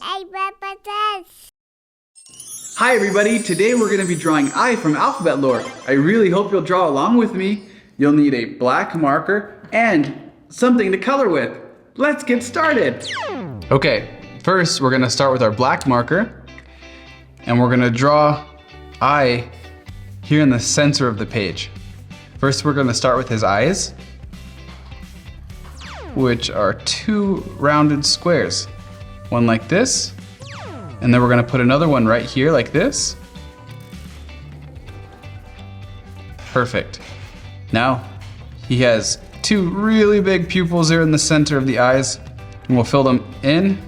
Hey, Bubba does. Hi everybody, today we're going to be drawing I from alphabet lore. I really hope you'll draw along with me. You'll need a black marker and something to color with. Let's get started. Okay, first we're going to start with our black marker and we're going to draw I here in the center of the page. First we're going to start with his eyes, which are two rounded squares. One like this, and then we're gonna put another one right here like this. Perfect. Now, he has two really big pupils there in the center of the eyes, and we'll fill them in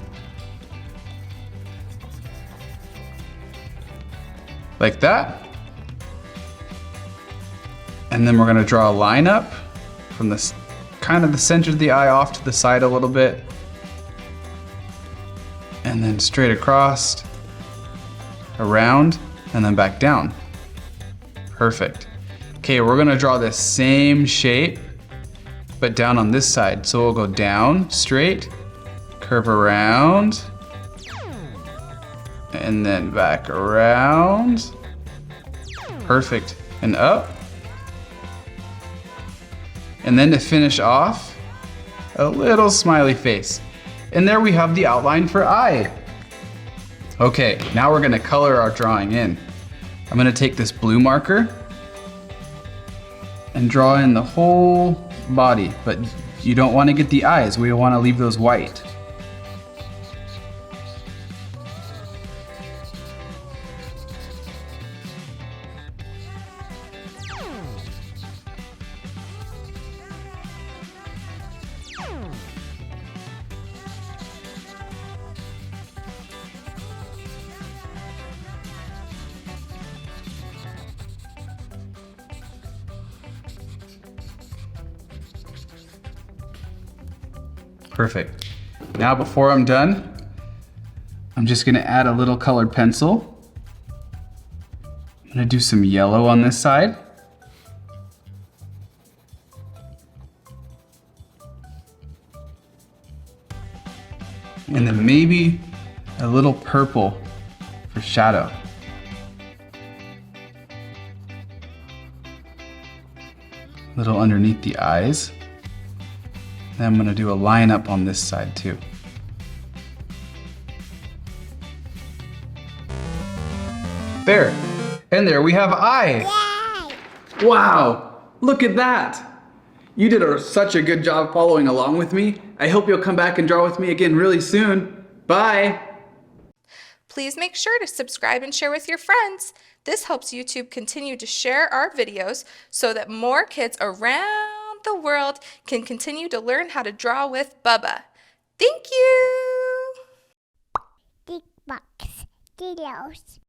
like that. And then we're gonna draw a line up from this kind of the center of the eye off to the side a little bit. And then straight across, around, and then back down. Perfect. Okay, we're gonna draw this same shape, but down on this side. So we'll go down, straight, curve around, and then back around. Perfect, and up. And then to finish off, a little smiley face. And there we have the outline for I. Okay, now we're gonna color our drawing in. I'm gonna take this blue marker and draw in the whole body, but you don't wanna get the eyes. We wanna leave those white. Perfect. Now before I'm done, I'm just gonna add a little colored pencil. I'm gonna do some yellow on this side. And then maybe a little purple for shadow. A little underneath the eyes. Then I'm gonna do a line up on this side too. There, and there we have I. Yay! Wow, look at that. You did such a good job following along with me. I hope you'll come back and draw with me again really soon. Bye. Please make sure to subscribe and share with your friends. This helps YouTube continue to share our videos so that more kids around the world can continue to learn how to draw with Bubba. Thank you! Big box videos.